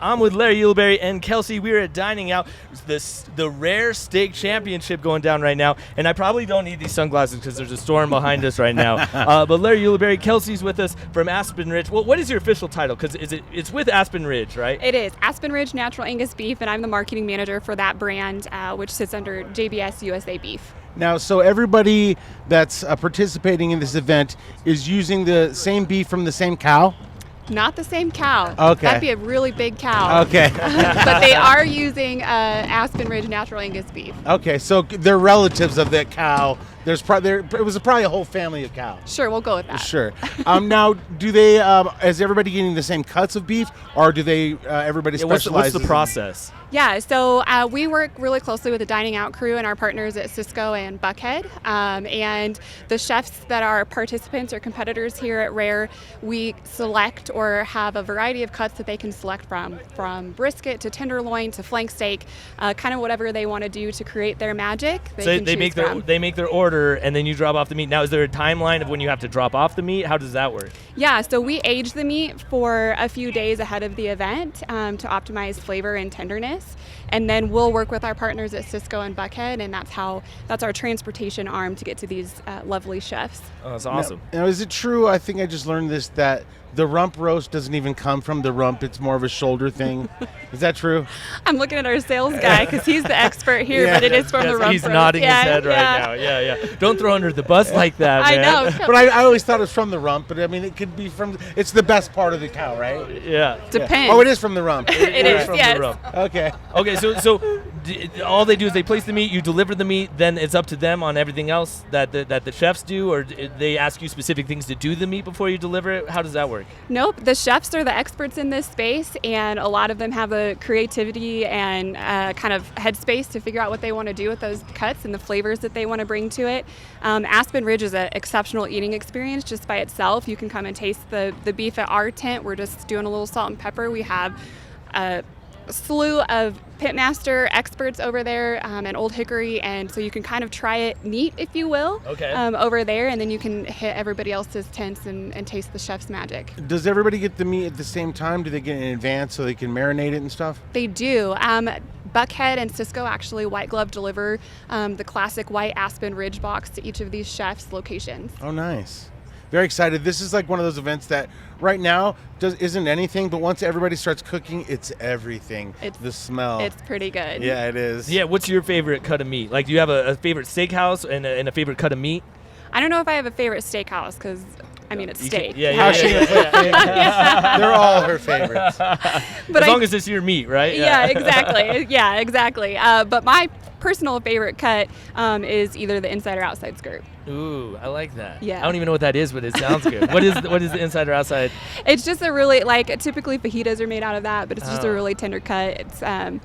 I'm with Larry Uleberry and Kelsey. We're at Dining Out, the Rare Steak Championship going down right now. And I probably don't need these sunglasses because there's a storm behind us right now. But Larry Uleberry, Kelsey's with us from Aspen Ridge. Well, what is your official title? Because it's with Aspen Ridge, right? It is Aspen Ridge Natural Angus Beef, and I'm the marketing manager for that brand, which sits under JBS USA Beef. Now, so everybody that's participating in this event is using the same beef from the same cow? Not the same cow. Okay. That'd be a really big cow. Okay. But they are using Aspen Ridge Natural Angus Beef. Okay, so they're relatives of that cow. It was probably a whole family of cows. Sure, we'll go with that. Sure. Now, do they? Is everybody getting the same cuts of beef, or do they? Everybody specializes? What's the process? Yeah, so we work really closely with the Dining Out crew and our partners at Cisco and Buckhead. And the chefs that are participants or competitors here at Rare, we select or have a variety of cuts that they can select from brisket to tenderloin to flank steak, kind of whatever they want to do to create their magic. They make their order, and then you drop off the meat. Now, is there a timeline of when you have to drop off the meat? How does that work? Yeah, so we age the meat for a few days ahead of the event to optimize flavor and tenderness. And then we'll work with our partners at Cisco and Buckhead, and that's our transportation arm to get to these lovely chefs. Oh, that's awesome. Now, is it true, I think I just learned this, that the rump roast doesn't even come from the rump, it's more of a shoulder thing? Is that true? I'm looking at our sales guy because he's the expert here, but it is from the rump He's roast. nodding his head right now. Yeah. Don't throw under the bus like that, man. I know. But I always thought it was from the rump, but I mean, it could be it's the best part of the cow, right? Yeah. Depends. Oh, it is from the rump. It is, from yes. the rump. Okay. Okay, so all they do is they place the meat, you deliver the meat, then it's up to them on everything else that the chefs do, or they ask you specific things to do the meat before you deliver it? How does that work? Nope. The chefs are the experts in this space, and a lot of them have the creativity and kind of headspace to figure out what they want to do with those cuts and the flavors that they want to bring to it. Aspen Ridge is an exceptional eating experience just by itself. You can come and taste the beef at our tent. We're just doing a little salt and pepper. We have a slew of pitmaster experts over there and Old Hickory, and so you can kind of try it neat, if you will, over there, and then you can hit everybody else's tents and taste the chef's magic. Does everybody get the meat at the same time? Do they get it in advance so they can marinate it and stuff? They do. Buckhead and Cisco actually white glove deliver the classic white Aspen Ridge box to each of these chefs' locations. Oh, nice. Very excited. This is like one of those events that right now isn't anything, but once everybody starts cooking, it's everything. It's the smell. It's pretty good. Yeah, it is. Yeah, what's your favorite cut of meat? Like, do you have a favorite steakhouse and a favorite cut of meat? I don't know if I have a favorite steakhouse because, I mean, it's steak. Yeah. They're all her favorites. But as long as it's your meat, right? Yeah, exactly. Yeah, exactly. But my personal favorite cut is either the inside or outside skirt. Ooh, I like that. Yeah. I don't even know what that is, but it sounds good. What is the inside or outside? It's just a really, typically fajitas are made out of that, but it's just a really tender cut. It's kind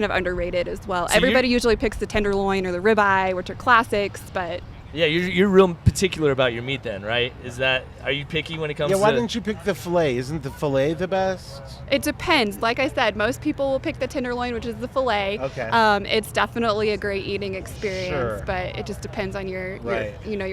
of underrated as well. So everybody usually picks the tenderloin or the ribeye, which are classics, but... Yeah, you're real particular about your meat then, right? Are you picky when it comes to... Yeah, why didn't you pick the filet? Isn't the filet the best? It depends. Like I said, most people will pick the tenderloin, which is the filet. Okay. It's definitely a great eating experience, but it just depends on your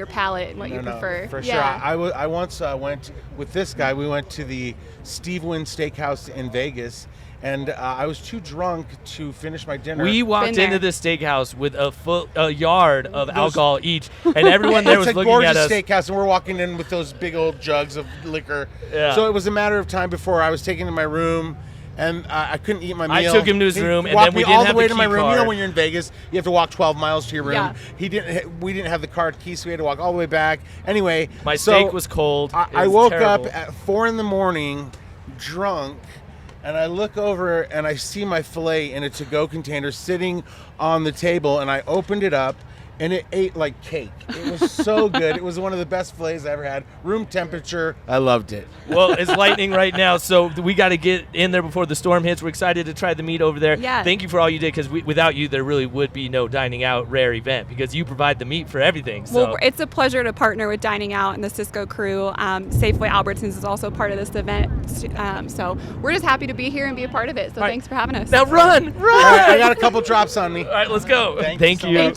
palate and what you prefer. For sure. I once went with this guy. We went to the Steve Wynn Steakhouse in Vegas, and I was too drunk to finish my dinner. We walked into the steakhouse with a yard of alcohol each, and everyone there was looking at us. It's a gorgeous steakhouse, and we're walking in with those big old jugs of liquor. Yeah. So it was a matter of time before I was taken to my room, and I couldn't eat my meal. I took him to his room, and then we didn't all have the way the to my key room. card. You know, when you're in Vegas, you have to walk 12 miles to your room. Yeah. We didn't have the card key, so we had to walk all the way back. Anyway, my steak was cold. I woke up at 4 a.m, drunk. And I look over and I see my filet in a to-go container sitting on the table, and I opened it up, and it ate like cake. It was so good. It was one of the best fillets I ever had. Room temperature. I loved it. Well, it's lightning right now, so we got to get in there before the storm hits. We're excited to try the meat over there. Yeah. Thank you for all you did, because without you, there really would be no Dining Out Rare event, because you provide the meat for everything. So. Well, it's a pleasure to partner with Dining Out and the Cisco crew. Safeway Albertsons is also part of this event. So we're just happy to be here and be a part of it. So thanks for having us. Now run! All right, I got a couple drops on me. All right, let's go. Thank you so much.